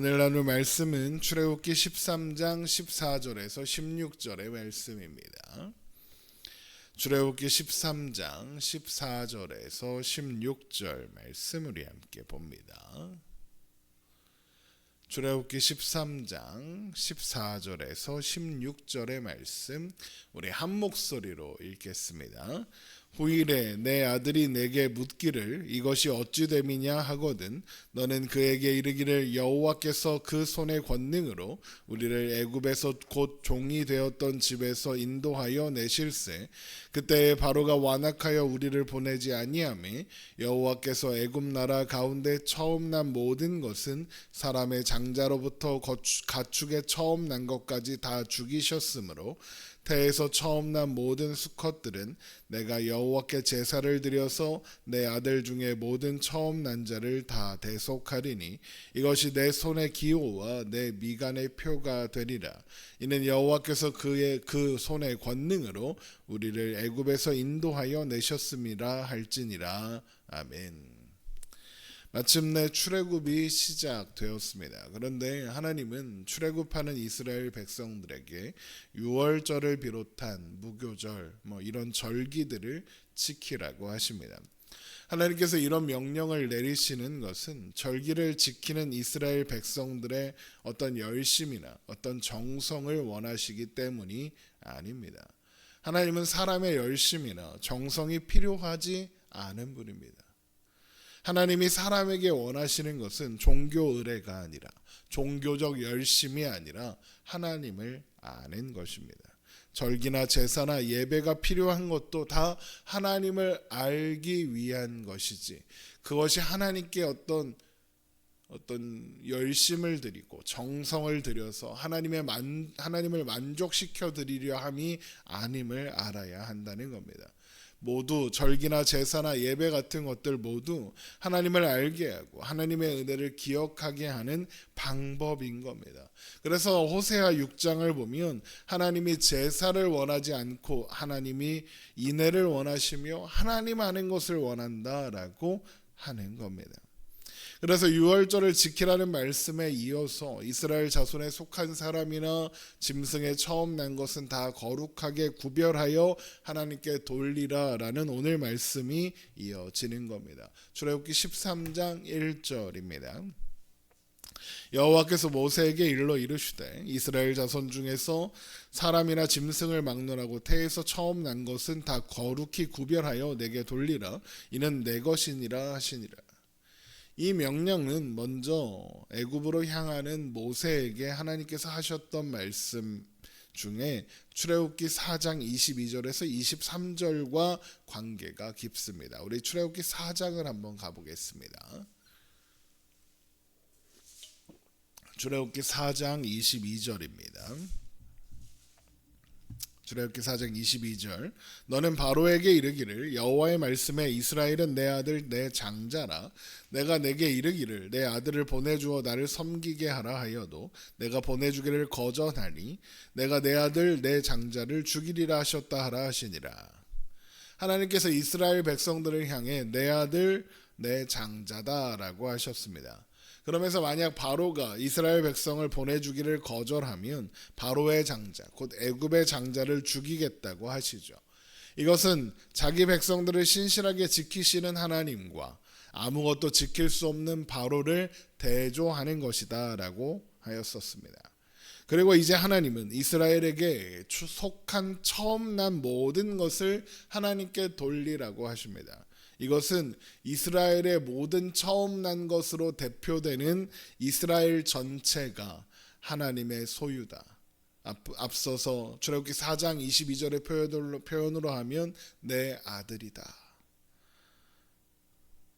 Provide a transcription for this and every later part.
오늘 나눌 말씀은 출애굽기 13장 14절에서 16절의 말씀입니다. 출애굽기 13장 14절에서 16절 말씀 우리 함께 봅니다. 출애굽기 13장 14절에서 16절의 말씀 우리 한 목소리로 읽겠습니다. 후일에 내 아들이 내게 묻기를 이것이 어찌 됨이냐 하거든 너는 그에게 이르기를 여호와께서 그 손의 권능으로 우리를 애굽에서 곧 종이 되었던 집에서 인도하여 내실세 그때에 바로가 완악하여 우리를 보내지 아니하매 여호와께서 애굽 나라 가운데 처음 난 모든 것은 사람의 장자로부터 가축의 처음 난 것까지 다 죽이셨으므로 태에서 처음 난 모든 수컷들은 내가 여호와께 제사를 드려서 내 아들 중에 모든 처음 난 자를 다 대속하리니 이것이 내 손의 기호와 내 미간의 표가 되리라. 이는 여호와께서 그의 그 손의 권능으로 우리를 애굽에서 인도하여 내셨음이라 할지니라. 아멘. 마침내 출애굽이 시작되었습니다. 그런데 하나님은 출애굽하는 이스라엘 백성들에게 유월절을 비롯한 무교절 이런 절기들을 지키라고 하십니다. 하나님께서 이런 명령을 내리시는 것은 절기를 지키는 이스라엘 백성들의 어떤 열심이나 어떤 정성을 원하시기 때문이 아닙니다. 하나님은 사람의 열심이나 정성이 필요하지 않은 분입니다. 하나님이 사람에게 원하시는 것은 종교 의례가 아니라 종교적 열심이 아니라 하나님을 아는 것입니다. 절기나 제사나 예배가 필요한 것도 다 하나님을 알기 위한 것이지 그것이 하나님께 어떤 열심을 드리고 정성을 들여서 하나님을 만족시켜 드리려 함이 아님을 알아야 한다는 겁니다. 모두 절기나 제사나 예배 같은 것들 모두 하나님을 알게 하고 하나님의 은혜를 기억하게 하는 방법인 겁니다. 그래서 호세아 6장을 보면 하나님이 제사를 원하지 않고 하나님이 인애를 원하시며 하나님 아는 것을 원한다라고 하는 겁니다. 그래서 유월절을 지키라는 말씀에 이어서 이스라엘 자손에 속한 사람이나 짐승의 처음 난 것은 다 거룩하게 구별하여 하나님께 돌리라라는 오늘 말씀이 이어지는 겁니다. 출애굽기 13장 1절입니다. 여호와께서 모세에게 일러 이르시되 이스라엘 자손 중에서 사람이나 짐승을 막론하고 태에서 처음 난 것은 다 거룩히 구별하여 내게 돌리라 이는 내 것이니라 하시니라. 이 명령은 먼저 애굽으로 향하는 모세에게 하나님께서 하셨던 말씀 중에 출애굽기 4장 22절에서 23절과 관계가 깊습니다. 우리 출애굽기 4장을 한번 가보겠습니다. 출애굽기 4장 22절입니다. 출애굽기 4장 22절 너는 바로에게 이르기를 여호와의 말씀에 이스라엘은 내 아들 내 장자라 내가 내게 이르기를 내 아들을 보내주어 나를 섬기게 하라 하여도 내가 보내주기를 거절하니 내가 내 아들 내 장자를 죽이리라 하셨다 하라 하시니라. 하나님께서 이스라엘 백성들을 향해 내 아들 내 장자다라고 하셨습니다. 그러면서 만약 바로가 이스라엘 백성을 보내주기를 거절하면 바로의 장자, 곧 애굽의 장자를 죽이겠다고 하시죠. 이것은 자기 백성들을 신실하게 지키시는 하나님과 아무것도 지킬 수 없는 바로를 대조하는 것이다 라고 하였었습니다. 그리고 이제 하나님은 이스라엘에게 속한 처음 난 모든 것을 하나님께 돌리라고 하십니다. 이것은 이스라엘의 모든 처음 난 것으로 대표되는 이스라엘 전체가 하나님의 소유다. 앞서서 출애굽기 4장 22절의 표현으로 하면 내 아들이다.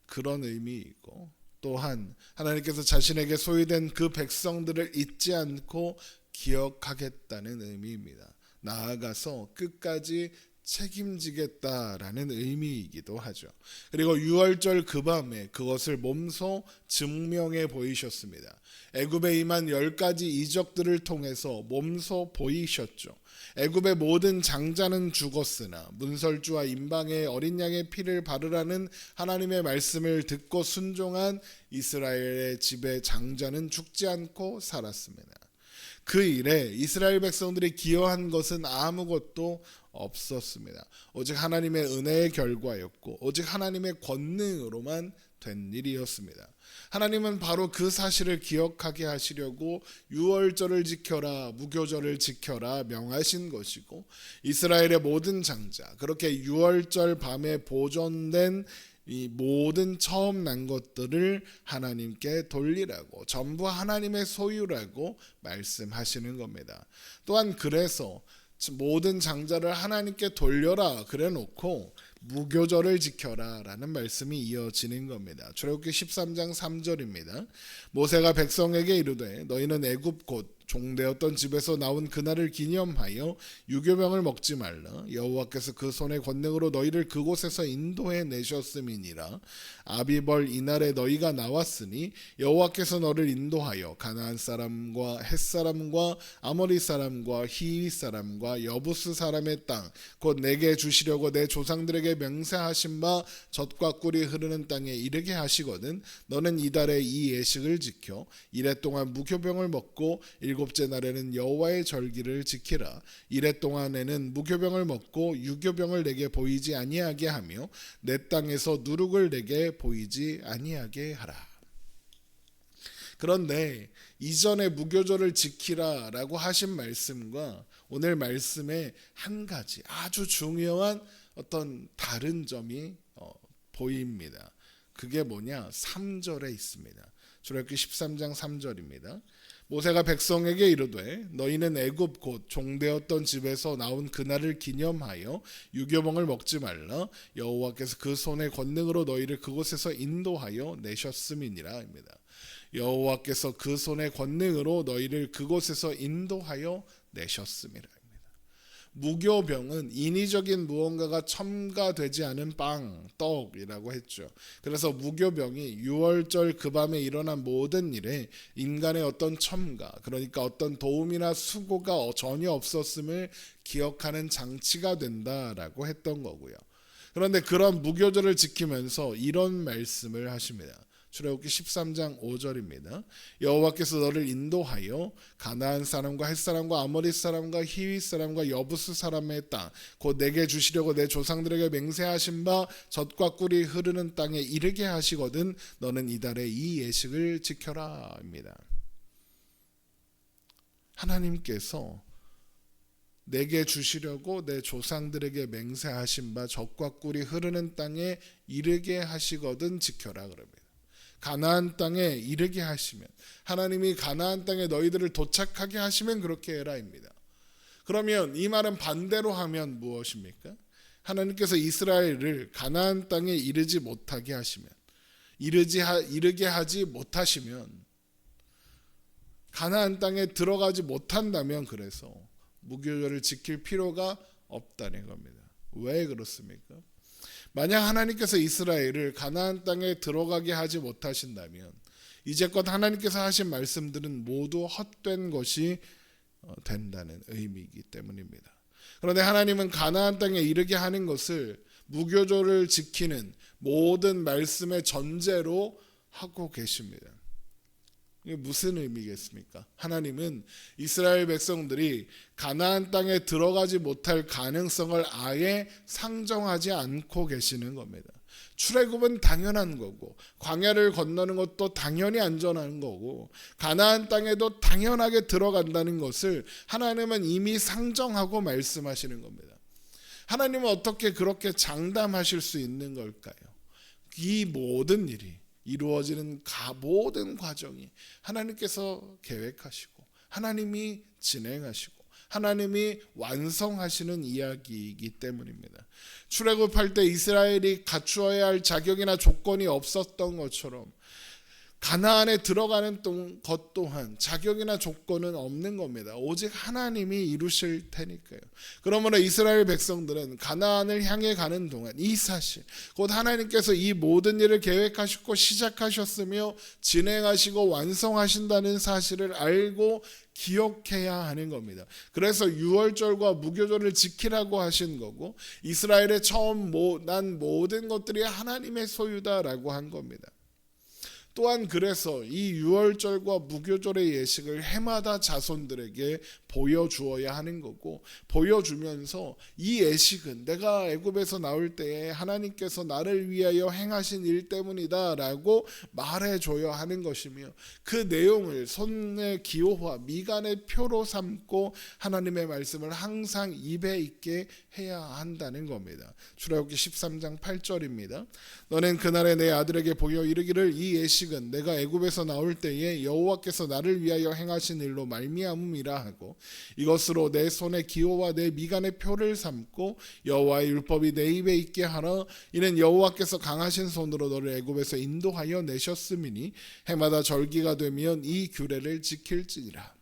그런 의미이고 또한 하나님께서 자신에게 소유된 그 백성들을 잊지 않고 기억하겠다는 의미입니다. 나아가서 끝까지 책임지겠다라는 의미이기도 하죠. 그리고 유월절 그 밤에 그것을 몸소 증명해 보이셨습니다. 애굽에 임한 10가지 이적들을 통해서 몸소 보이셨죠. 애굽의 모든 장자는 죽었으나 문설주와 임방의 어린 양의 피를 바르라는 하나님의 말씀을 듣고 순종한 이스라엘의 집의 장자는 죽지 않고 살았습니다. 그 일에 이스라엘 백성들이 기여한 것은 아무것도 없었습니다. 오직 하나님의 은혜의 결과였고 오직 하나님의 권능으로만 된 일이었습니다. 하나님은 바로 그 사실을 기억하게 하시려고 유월절을 지켜라, 무교절을 지켜라 명하신 것이고 이스라엘의 모든 장자, 그렇게 유월절 밤에 보존된 이 모든 처음 난 것들을 하나님께 돌리라고, 전부 하나님의 소유라고 말씀하시는 겁니다. 또한 그래서 모든 장자를 하나님께 돌려라 그래 놓고 무교절을 지켜라 라는 말씀이 이어지는 겁니다. 출애굽기 13장 3절입니다. 모세가 백성에게 이르되 너희는 애굽 곧 종되었던 집에서 나온 그날을 기념하여 유교병을 먹지 말라. 여호와께서 그 손의 권능으로 너희를 그곳에서 인도해 내셨음이니라. 아비벌 이날에 너희가 나왔으니 여호와께서 너를 인도하여 가나안 사람과 헷 사람과 아모리 사람과 히위 사람과 여부스 사람의 땅 곧 내게 주시려고 내 조상들에게 맹세하신 바 젖과 꿀이 흐르는 땅에 이르게 하시거든 너는 이달에 이 예식을 지켜 이래 동안 무교병을 먹고 일곱째 날에는 여호와의 절기를 지키라. 이래 동안에는 무교병을 먹고 유교병을 내게 보이지 아니하게 하며 내 땅에서 누룩을 내게 보이지 아니하게 하라. 그런데 이전에 무교절을 지키라라고 하신 말씀과 오늘 말씀에 한 가지 아주 중요한 어떤 다른 점이 보입니다. 그게 뭐냐? 3절에 있습니다. 출애굽기 13장 3절입니다. 모세가 백성에게 이르되 너희는 애굽 곧 종되었던 집에서 나온 그날을 기념하여 유교병을 먹지 말라. 여호와께서 그 손의 권능으로 너희를 그곳에서 인도하여 내셨음이니라. 여호와께서 그 손의 권능으로 너희를 그곳에서 인도하여 내셨음이라. 무교병은 인위적인 무언가가 첨가되지 않은 빵, 떡이라고 했죠. 그래서 무교병이 유월절 그 밤에 일어난 모든 일에 인간의 어떤 첨가, 그러니까 어떤 도움이나 수고가 전혀 없었음을 기억하는 장치가 된다라고 했던 거고요. 그런데 그런 무교절을 지키면서 이런 말씀을 하십니다. 출애굽기 13장 5절입니다. 여호와께서 너를 인도하여 가나안 사람과 헷 사람과 아모리 사람과 히위 사람과 여부스 사람의 땅 곧 내게 주시려고 내 조상들에게 맹세하신 바 젖과 꿀이 흐르는 땅에 이르게 하시거든 너는 이달에 이 예식을 지켜라입니다. 하나님께서 내게 주시려고 내 조상들에게 맹세하신 바 젖과 꿀이 흐르는 땅에 이르게 하시거든 지켜라 그럽니다. 가나안 땅에 이르게 하시면, 하나님이 가나안 땅에 너희들을 도착하게 하시면 그렇게 해라입니다. 그러면 이 말은 반대로 하면 무엇입니까? 하나님께서 이스라엘을 가나안 땅에 이르지 못하게 하시면, 이르게 하지 못하시면, 가나안 땅에 들어가지 못한다면 그래서 무교절을 지킬 필요가 없다는 겁니다. 왜 그렇습니까? 만약 하나님께서 이스라엘을 가나안 땅에 들어가게 하지 못하신다면 이제껏 하나님께서 하신 말씀들은 모두 헛된 것이 된다는 의미이기 때문입니다. 그런데 하나님은 가나안 땅에 이르게 하는 것을 무교절을 지키는 모든 말씀의 전제로 하고 계십니다. 이게 무슨 의미겠습니까? 하나님은 이스라엘 백성들이 가나안 땅에 들어가지 못할 가능성을 아예 상정하지 않고 계시는 겁니다. 출애굽은 당연한 거고 광야를 건너는 것도 당연히 안전한 거고 가나안 땅에도 당연하게 들어간다는 것을 하나님은 이미 상정하고 말씀하시는 겁니다. 하나님은 어떻게 그렇게 장담하실 수 있는 걸까요? 이 모든 일이 이루어지는 모든 과정이 하나님께서 계획하시고 하나님이 진행하시고 하나님이 완성하시는 이야기이기 때문입니다. 출애굽할 때 이스라엘이 갖추어야 할 자격이나 조건이 없었던 것처럼 가나안에 들어가는 것 또한 자격이나 조건은 없는 겁니다. 오직 하나님이 이루실 테니까요. 그러므로 이스라엘 백성들은 가나안을 향해 가는 동안 이 사실, 곧 하나님께서 이 모든 일을 계획하셨고 시작하셨으며 진행하시고 완성하신다는 사실을 알고 기억해야 하는 겁니다. 그래서 유월절과 무교절을 지키라고 하신 거고, 이스라엘의 처음 난 모든 것들이 하나님의 소유다라고 한 겁니다. 또한 그래서 이 유월절과 무교절의 예식을 해마다 자손들에게 보여주어야 하는 거고, 보여주면서 이 예식은 내가 애굽에서 나올 때에 하나님께서 나를 위하여 행하신 일 때문이다 라고 말해줘야 하는 것이며, 그 내용을 손의 기호와 미간의 표로 삼고 하나님의 말씀을 항상 입에 있게 해야 한다는 겁니다. 출애굽기 13장 8절입니다. 너는 그날에 내 아들에게 보여 이르기를 이 예식은 내가 애굽에서 나올 때에 여호와께서 나를 위하여 행하신 일로 말미암음이라 하고, 이것으로 내 손의 기호와 내 미간의 표를 삼고 여호와의 율법이 내 입에 있게 하라. 이는 여호와께서 강하신 손으로 너를 애굽에서 인도하여 내셨음이니 해마다 절기가 되면 이 규례를 지킬지니라.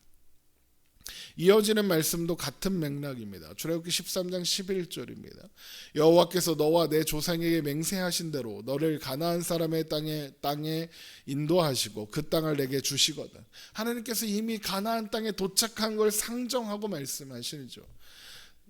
이어지는 말씀도 같은 맥락입니다. 출애굽기 13장 11절입니다. 여호와께서 너와 내 조상에게 맹세하신 대로 너를 가나안 사람의 땅에 인도하시고 그 땅을 내게 주시거든. 하나님께서 이미 가나안 땅에 도착한 걸 상정하고 말씀하시죠.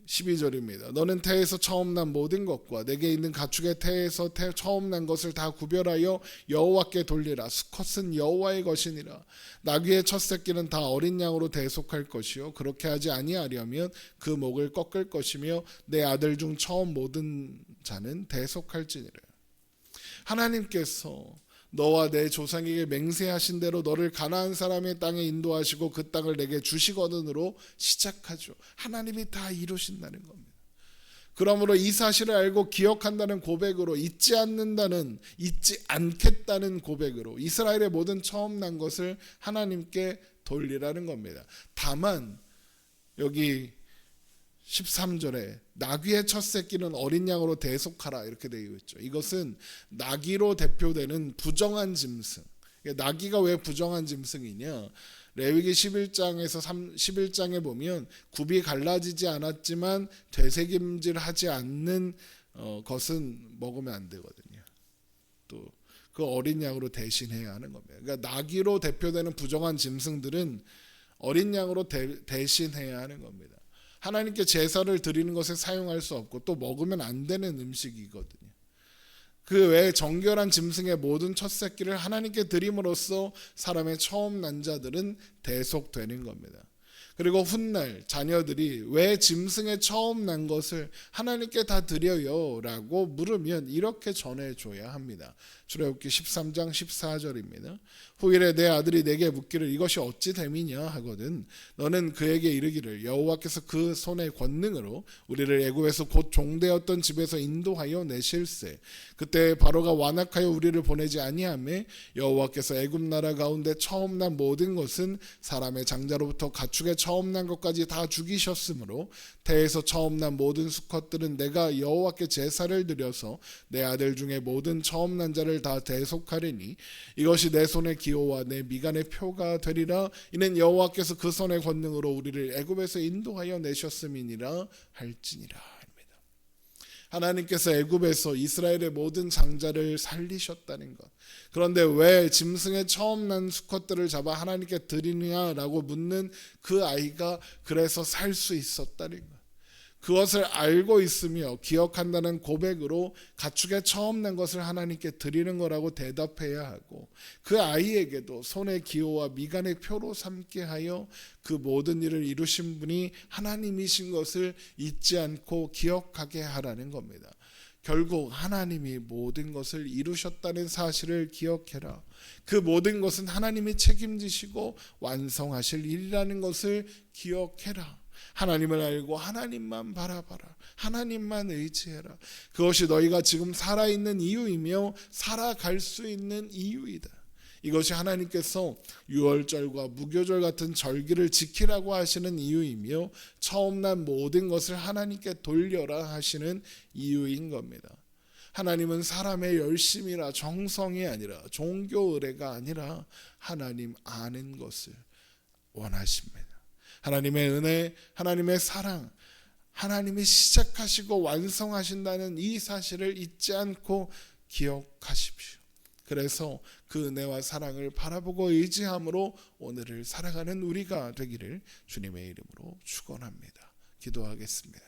12절입니다. 너는 태에서 처음 난 모든 것과 내게 있는 가축의 태에서 처음 난 것을 다 구별하여 여호와께 돌리라. 수컷은 여호와의 것이니라. 나귀의 첫 새끼는 다 어린 양으로 대속할 것이요 그렇게 하지 아니하려면 그 목을 꺾을 것이며 내 아들 중 처음 모든 자는 대속할지니라. 하나님께서 너와 내 조상에게 맹세하신 대로 너를 가나안 사람의 땅에 인도하시고 그 땅을 내게 주시거든으로 시작하죠. 하나님이 다 이루신다는 겁니다. 그러므로 이 사실을 알고 기억한다는 고백으로, 잊지 않겠다는 고백으로 이스라엘의 모든 처음 난 것을 하나님께 돌리라는 겁니다. 다만 여기 13절에 나귀의 첫 새끼는 어린 양으로 대속하라 이렇게 되어 있죠. 이것은 나귀로 대표되는 부정한 짐승. 나귀가 왜 부정한 짐승이냐? 레위기 11장에서 11장에 보면 굽이 갈라지지 않았지만 되새김질하지 않는 것은 먹으면 안 되거든요. 또 그 어린 양으로 대신해야 하는 겁니다. 그러니까 나귀로 대표되는 부정한 짐승들은 어린 양으로 대신해야 하는 겁니다. 하나님께 제사를 드리는 것에 사용할 수 없고 또 먹으면 안 되는 음식이거든요. 그 외에 정결한 짐승의 모든 첫 새끼를 하나님께 드림으로써 사람의 처음 난 자들은 대속되는 겁니다. 그리고 훗날 자녀들이 왜 짐승의 처음 난 것을 하나님께 다 드려요 라고 물으면 이렇게 전해줘야 합니다. 출애굽기 13장 14절입니다. 후일에 내 아들이 내게 묻기를 이것이 어찌 됨이냐 하거든 너는 그에게 이르기를 여호와께서 그 손의 권능으로 우리를 애굽에서 곧 종되었던 집에서 인도하여 내실세. 그때 바로가 완악하여 우리를 보내지 아니하매 여호와께서 애굽 나라 가운데 처음 난 모든 것은 사람의 장자로부터 가축의 처음 난 것까지 다 죽이셨으므로 태에서 처음 난 모든 수컷들은 내가 여호와께 제사를 드려서 내 아들 중에 모든 처음 난 자를 다 대속하리니 이것이 내 손의 기호와 내 미간의 표가 되리라. 이는 여호와께서 그 손의 권능으로 우리를 애굽에서 인도하여 내셨음이니라 할지니라. 하나님께서 애굽에서 이스라엘의 모든 장자를 살리셨다는 것. 그런데 왜 짐승의 처음 난 수컷들을 잡아 하나님께 드리느냐라고 묻는 그 아이가 그래서 살 수 있었다는 것. 그것을 알고 있으며 기억한다는 고백으로 가축의 처음 난 것을 하나님께 드리는 거라고 대답해야 하고, 그 아이에게도 손의 기호와 미간의 표로 삼게 하여 그 모든 일을 이루신 분이 하나님이신 것을 잊지 않고 기억하게 하라는 겁니다. 결국 하나님이 모든 것을 이루셨다는 사실을 기억해라. 그 모든 것은 하나님이 책임지시고 완성하실 일이라는 것을 기억해라. 하나님을 알고 하나님만 바라봐라. 하나님만 의지해라. 그것이 너희가 지금 살아있는 이유이며 살아갈 수 있는 이유이다. 이것이 하나님께서 유월절과 무교절 같은 절기를 지키라고 하시는 이유이며 처음 난 모든 것을 하나님께 돌려라 하시는 이유인 겁니다. 하나님은 사람의 열심이나 정성이 아니라 종교 의례가 아니라 하나님 아는 것을 원하십니다. 하나님의 은혜, 하나님의 사랑, 하나님이 시작하시고 완성하신다는 이 사실을 잊지 않고 기억하십시오. 그래서 그 은혜와 사랑을 바라보고 의지함으로 오늘을 살아가는 우리가 되기를 주님의 이름으로 축원합니다. 기도하겠습니다.